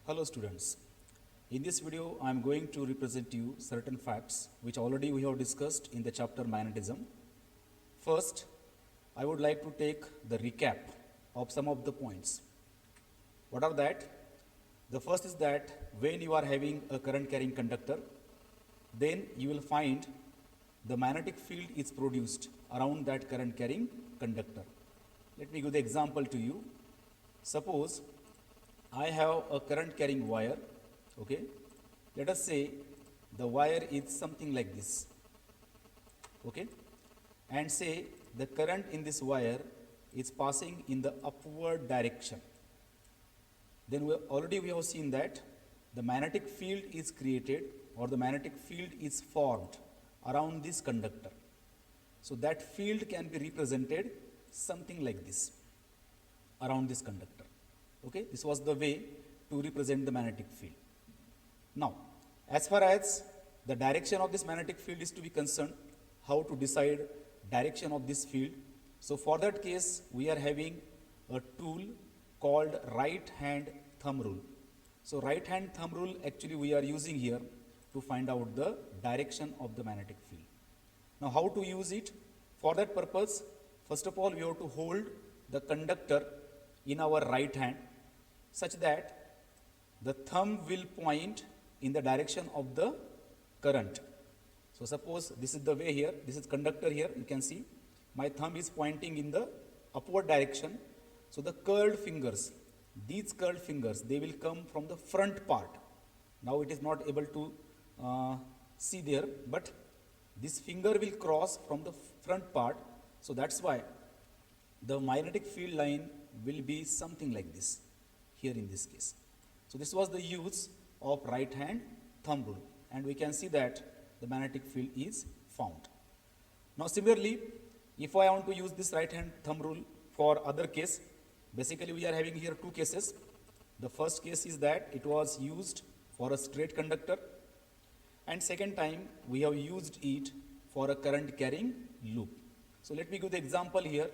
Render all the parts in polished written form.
Hello students. In this video I am going to represent you certain facts which already we have discussed in the chapter Magnetism. First, I would like to take the recap of some of the points. What are that? The first is that when you are having a current carrying conductor, then you will find the magnetic field is produced around that current carrying conductor. Let me give the example to you. Suppose I have a current carrying wire, okay. Let us say the wire is something like this, okay, and say the current in this wire is passing in the upward direction. Then we have seen that the magnetic field is created or the magnetic field is formed around this conductor. So that field can be represented something like this around this conductor. Okay, this was the way to represent the magnetic field. Now, as far as the direction of this magnetic field is to be concerned, how to decide direction of this field? So for that case, we are having a tool called right hand thumb rule. So right hand thumb rule actually we are using here to find out the direction of the magnetic field. Now how to use it? For that purpose, first of all we have to hold the conductor in our right hand such that the thumb will point in the direction of the current. So suppose this is the way here, this is conductor here, you can see my thumb is pointing in the upward direction. So the curled fingers, these curled fingers, they will come from the front part. Now it is not able to see there, but this finger will cross from the front part. So that's why the magnetic field line will be something like this here in this case. So this was the use of right hand thumb rule, and we can see that the magnetic field is found. Now similarly, if I want to use this right hand thumb rule for other case, basically we are having here two cases. The first case is that it was used for a straight conductor, and second time we have used it for a current carrying loop. So let me give the example here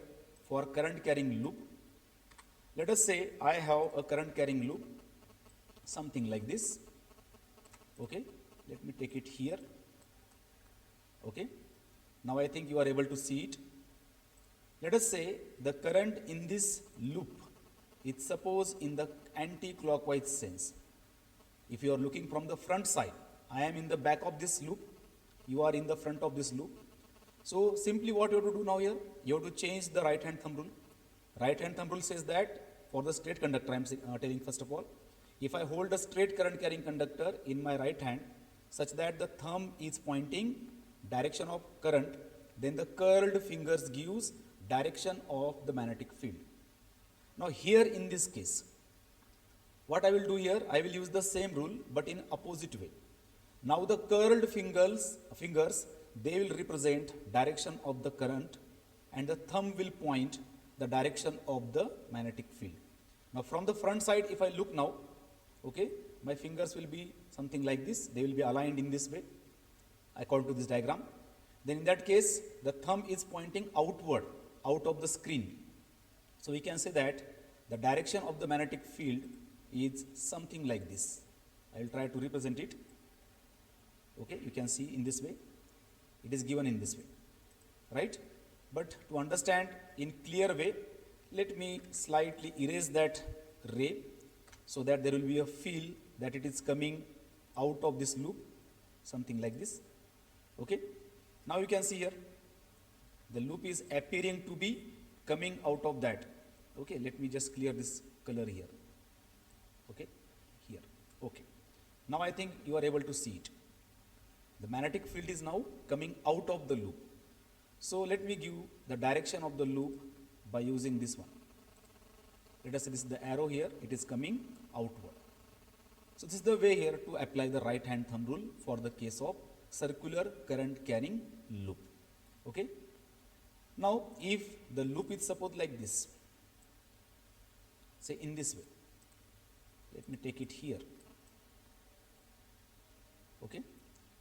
for current carrying loop. Let us say I have a current carrying loop, something like this. Okay, let me take it here. Okay, now I think you are able to see it. Let us say the current in this loop is suppose in the anti-clockwise sense. If you are looking from the front side, I am in the back of this loop, you are in the front of this loop. So simply what you have to do now here, you have to change the right hand thumb rule. Right hand thumb rule says that for the straight conductor, I am telling first of all, if I hold a straight current carrying conductor in my right hand such that the thumb is pointing direction of current, then the curled fingers gives direction of the magnetic field. Now here in this case, what I will do here, I will use the same rule but in opposite way. Now the curled fingers, they will represent direction of the current, and the thumb will point the direction of the magnetic field. Now from the front side, if I look now, okay, my fingers will be something like this. They will be aligned in this way according to this diagram. Then in that case, the thumb is pointing outward, out of the screen. So we can say that the direction of the magnetic field is something like this. I will try to represent it. Okay, you can see in this way. It is given in this way, right? But to understand in clear way, let me slightly erase that ray so that there will be a feel that it is coming out of this loop, something like this. Okay, now you can see here the loop is appearing to be coming out of that. Okay, let me just clear this color here. Okay, here. Okay, now I think you are able to see it. The magnetic field is now coming out of the loop. So let me give the direction of the loop by using this one. Let us say this is the arrow here, it is coming outward. So this is the way here to apply the right hand thumb rule for the case of circular current carrying loop. Okay. Now if the loop is supposed like this, say in this way, let me take it here. Okay.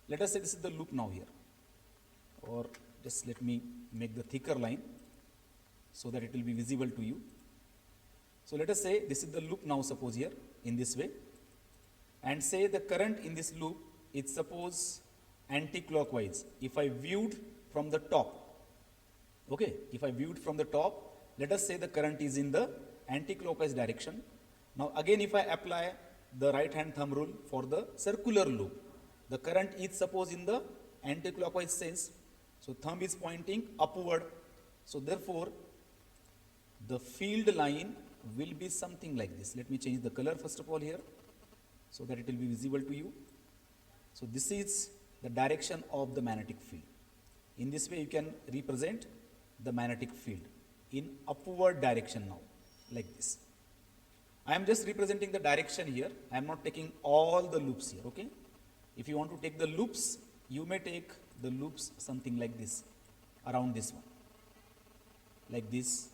Let us say this is the loop now here, or just let me make the thicker line so that it will be visible to you. So let us say this is the loop now, suppose here in this way. and say the current in this loop is suppose anti-clockwise. If I viewed from the top, okay, if I viewed from the top, let us say the current is in the anti-clockwise direction. Now again, if I apply the right hand thumb rule for the circular loop, the current is suppose in the anti-clockwise sense, so thumb is pointing upward, so therefore the field line will be something like this. Let me change the color first of all here so that it will be visible to you. So this is the direction of the magnetic field. In this way you can represent the magnetic field in upward direction now, like this. I am just representing the direction here. I am not taking all the loops here, okay? If you want to take the loops, you may take the loops something like this, around this one, like this,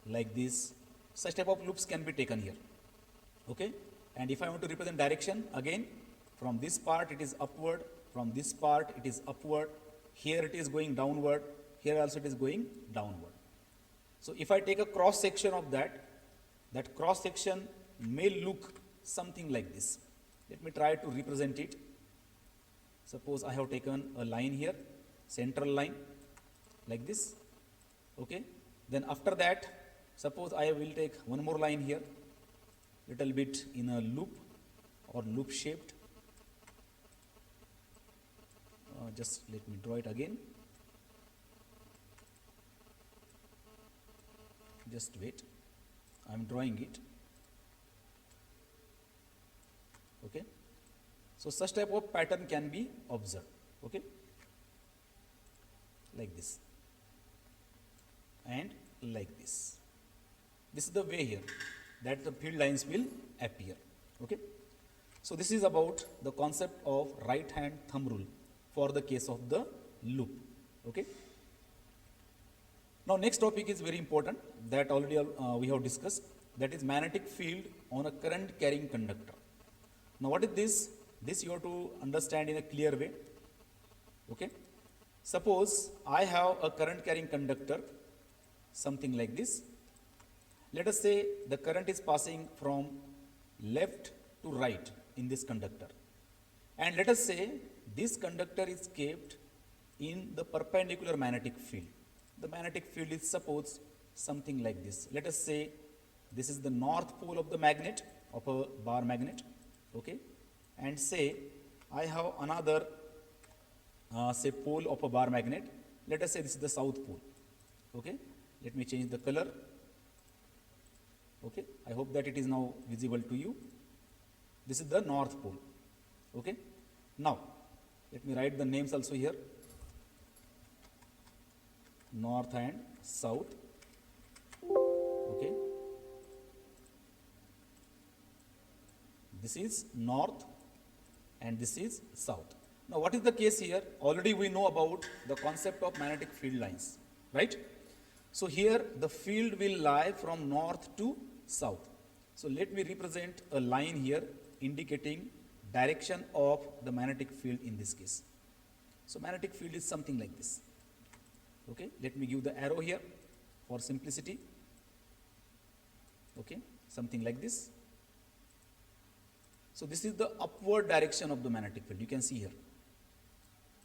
like this. Such type of loops can be taken here, okay? And if I want to represent direction, again, from this part it is upward, from this part it is upward, here it is going downward, here also it is going downward. So if I take a cross section of that cross section may look something like this. Let me try to represent it. Suppose I have taken a line here, central line, like this, okay? Then after that, suppose I will take one more line here, little bit in a loop or loop shaped. Just let me draw it again. Just wait, I am drawing it. Okay, so such type of pattern can be observed, okay, like this and like this. This is the way here that the field lines will appear, okay. So this is about the concept of right hand thumb rule for the case of the loop, okay. Now next topic is very important that already we have discussed, that is magnetic field on a current carrying conductor. Now what is this? This you have to understand in a clear way, okay. Suppose I have a current carrying conductor, something like this. Let us say the current is passing from left to right in this conductor, and let us say this conductor is kept in the perpendicular magnetic field. The magnetic field is suppose something like this. Let us say this is the north pole of the magnet, of a bar magnet, okay, and say I have another say pole of a bar magnet. Let us say this is the south pole, okay. Let me change the color, okay. I hope that it is now visible to you. This is the north pole, okay. Now let me write the names also here, north and south, okay. This is north and this is south. Now what is the case here? Already we know about the concept of magnetic field lines, right? So here the field will lie from north to south. So let me represent a line here indicating direction of the magnetic field in this case. So magnetic field is something like this, okay. Let me give the arrow here for simplicity, okay, something like this. So this is the upward direction of the magnetic field. You can see here,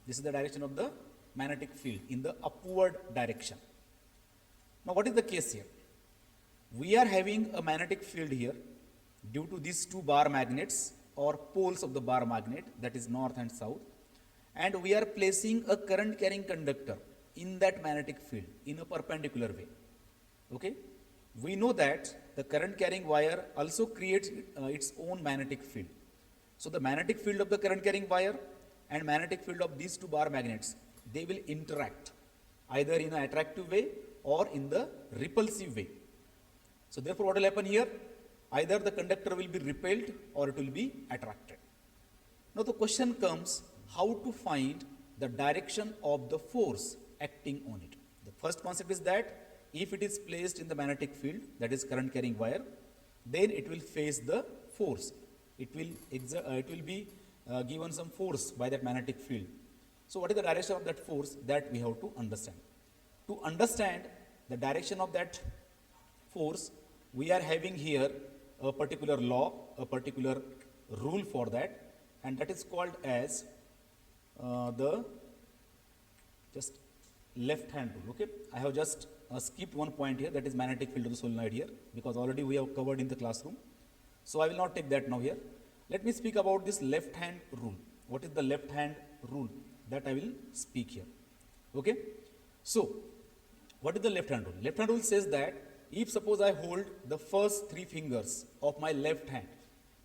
this is the direction of the magnetic field in the upward direction. Now what is the case here? We are having a magnetic field here due to these two bar magnets or poles of the bar magnet, that is north and south, and we are placing a current carrying conductor in that magnetic field in a perpendicular way, okay. We know that the current carrying wire also creates its own magnetic field. So the magnetic field of the current carrying wire and magnetic field of these two bar magnets, they will interact either in an attractive way or in the repulsive way. So therefore what will happen here? Either the conductor will be repelled or it will be attracted. Now the question comes, how to find the direction of the force acting on it. The first concept is that if it is placed in the magnetic field, that is current carrying wire, then it will face the force. It will be given some force by that magnetic field. So what is the direction of that force? That we have to understand. To understand the direction of that force, we are having here a particular law, a particular rule for that, and that is called as the just left hand rule. Okay, I have just skipped one point here, that is magnetic field of the solenoid here, because already we have covered in the classroom. So I will not take that now here. Let me speak about this left hand rule. What is the left hand rule? That I will speak here. Okay. So what is the left hand rule? Left hand rule says that if suppose I hold the first three fingers of my left hand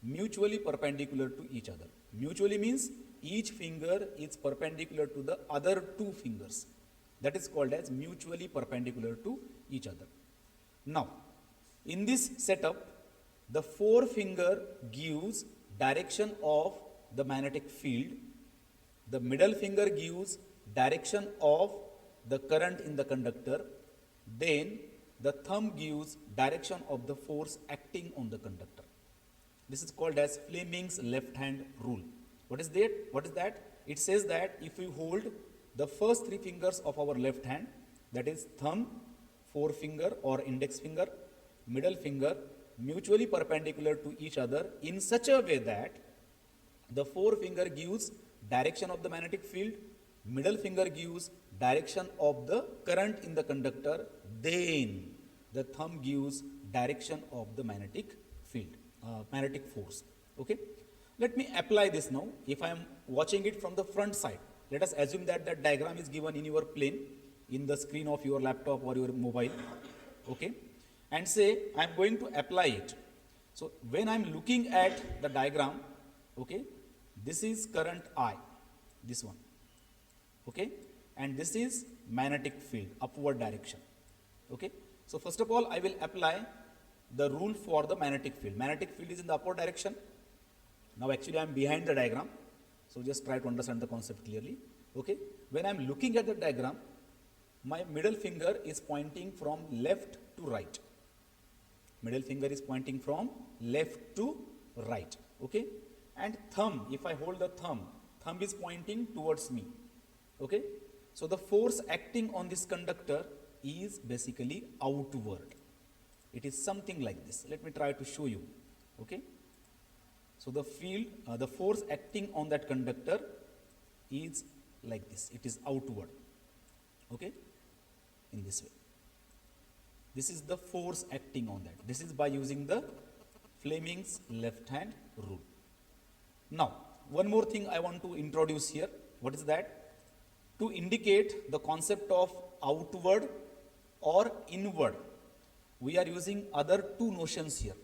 mutually perpendicular to each other. Mutually means each finger is perpendicular to the other two fingers. That is called as mutually perpendicular to each other. Now, in this setup, the forefinger gives direction of the magnetic field. The middle finger gives direction of the current in the conductor. Then the thumb gives direction of the force acting on the conductor. This is called as Fleming's left hand rule. What is that? What is that? It says that if we hold the first three fingers of our left hand, that is thumb, forefinger or index finger, middle finger, mutually perpendicular to each other in such a way that the forefinger gives direction of the magnetic field, middle finger gives direction of the current in the conductor, then the thumb gives direction of the magnetic field, magnetic force. Okay. Let me apply this now. If I am watching it from the front side, let us assume that the diagram is given in your plane, in the screen of your laptop or your mobile. Okay. And say I am going to apply it. So when I am looking at the diagram, okay, this is current I, this one. Okay. And this is magnetic field, upward direction. Okay. So first of all, I will apply the rule for the magnetic field. Magnetic field is in the upward direction. Now actually I am behind the diagram, so just try to understand the concept clearly. Okay. When I am looking at the diagram, my middle finger is pointing from left to right. Middle finger is pointing from left to right. Okay. And thumb, if I hold the thumb is pointing towards me. Okay. So the force acting on this conductor is basically outward. It is something like this. Let me try to show you. Okay. So the field, the force acting on that conductor is like this. It is outward. Okay. In this way. This is the force acting on that. This is by using the Fleming's left hand rule. Now, one more thing I want to introduce here. What is that? To indicate the concept of outward or inward, we are using other two notions here.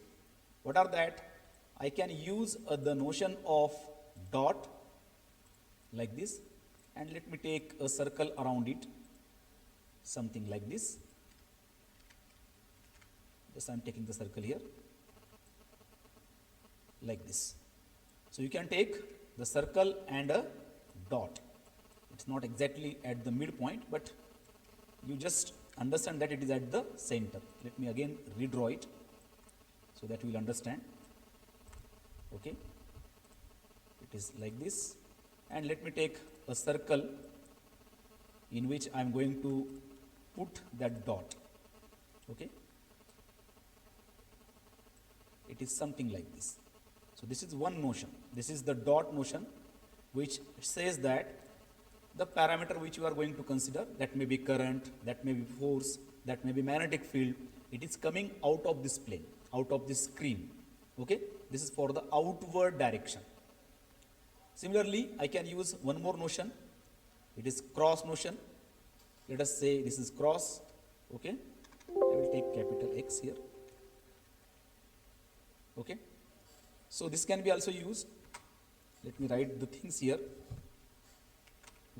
What are that? I can use the notion of dot like this, and let me take a circle around it, something like this. Just I am taking the circle here like this. So you can take the circle and a dot. It's not exactly at the midpoint, but you just understand that it is at the center. Let me again redraw it so that you will understand. Okay. It is like this, and let me take a circle in which I am going to put that dot. Okay. It is something like this. So this is one notion. This is the dot notion, which says that the parameter which you are going to consider, that may be current, that may be force, that may be magnetic field, it is coming out of this plane, out of this screen. Okay. This is for the outward direction. Similarly, I can use one more notion. It is cross notion. Let us say this is cross. Okay. I will take capital X here. Okay. So this can be also used. Let me write the things here.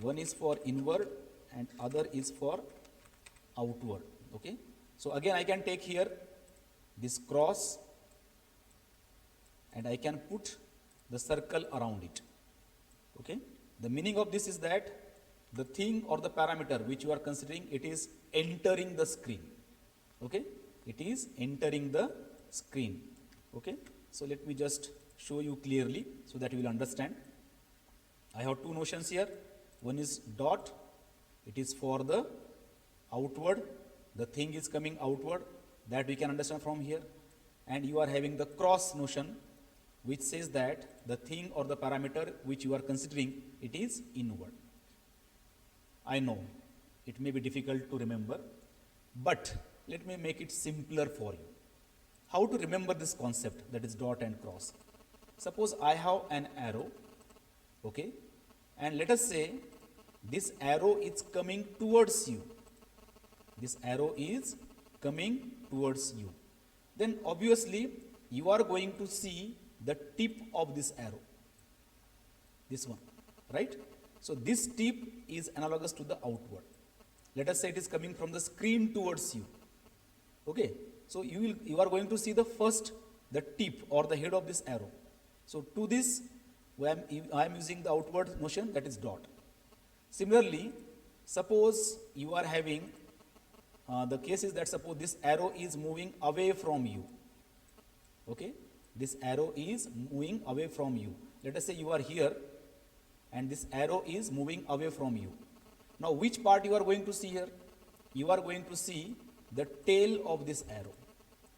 One is for inward and other is for outward. Okay. So again I can take here this cross and I can put the circle around it. Okay. The meaning of this is that the thing or the parameter which you are considering, it is entering the screen. Okay. It is entering the screen. Okay. So let me just show you clearly so that you will understand. I have two notions here. One is dot. It is for the outward. The thing is coming outward. That we can understand from here. And you are having the cross notion, which says that the thing or the parameter which you are considering, it is inward. I know it may be difficult to remember, but let me make it simpler for you. How to remember this concept, that is dot and cross? Suppose I have an arrow, okay, and let us say this arrow is coming towards you. This arrow is coming towards you. Then obviously you are going to see the tip of this arrow, this one, right? So this tip is analogous to the outward. Let us say it is coming from the screen towards you. Okay, so you are going to see the tip or the head of this arrow. So to this, I am using the outward motion, that is dot. Similarly, suppose you are having the case is that suppose this arrow is moving away from you. Okay, this arrow is moving away from you. Let us say you are here and this arrow is moving away from you. Now which part you are going to see here? You are going to see the tail of this arrow,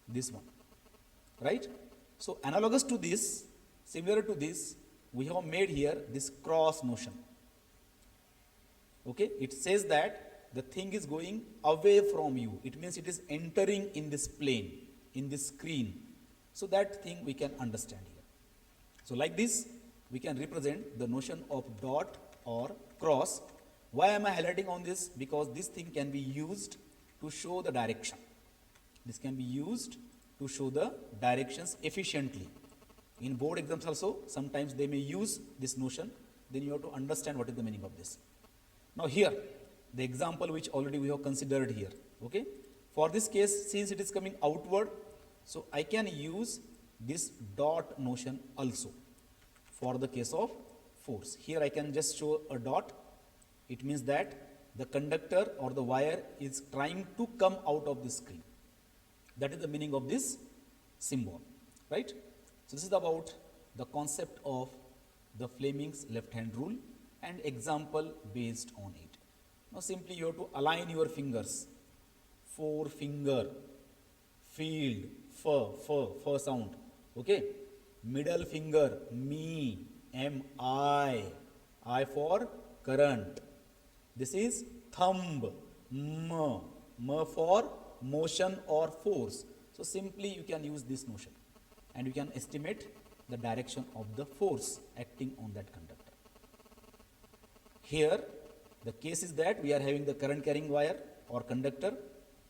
this one, right? So analogous to this, similar to this, we have made here this cross notion. Okay, it says that the thing is going away from you. It means it is entering in this plane, in this screen. So that thing we can understand here. So like this, we can represent the notion of dot or cross. Why am I highlighting on this? Because this thing can be used to show the direction. This can be used to show the directions efficiently. In board exams also, sometimes they may use this notion. Then you have to understand what is the meaning of this. Now here, the example which already we have considered here, okay? For this case, since it is coming outward, so I can use this dot notion also for the case of force. Here I can just show a dot. It means that the conductor or the wire is trying to come out of the screen. That is the meaning of this symbol, right? So this is about the concept of the Fleming's left hand rule and example based on it. Now simply you have to align your fingers. Forefinger, field, fur sound. Okay. Middle finger, me, I for current. This is thumb, m for motion or force. So simply you can use this notion and you can estimate the direction of the force acting on that conductor. Here, the case is that we are having the current carrying wire or conductor.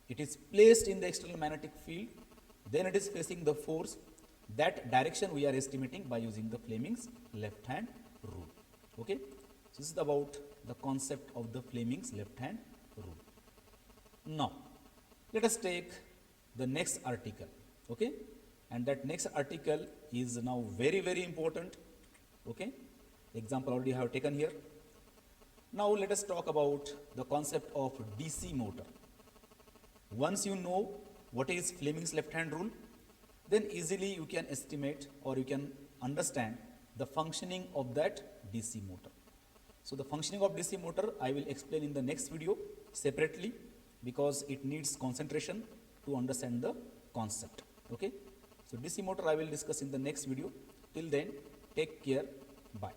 It is placed in the external magnetic field. Then it is facing the force. That direction we are estimating by using the Fleming's left hand rule. Okay. So this is about the concept of the Fleming's left hand rule. Now, let us take the next article. Okay. And that next article is now very, very important. Okay. Example already I have taken here. Now let us talk about the concept of DC motor. Once you know what is Fleming's left hand rule, then easily you can estimate or you can understand the functioning of that DC motor. So the functioning of DC motor I will explain in the next video separately because it needs concentration to understand the concept. Okay. So DC motor I will discuss in the next video. Till then, take care. Bye.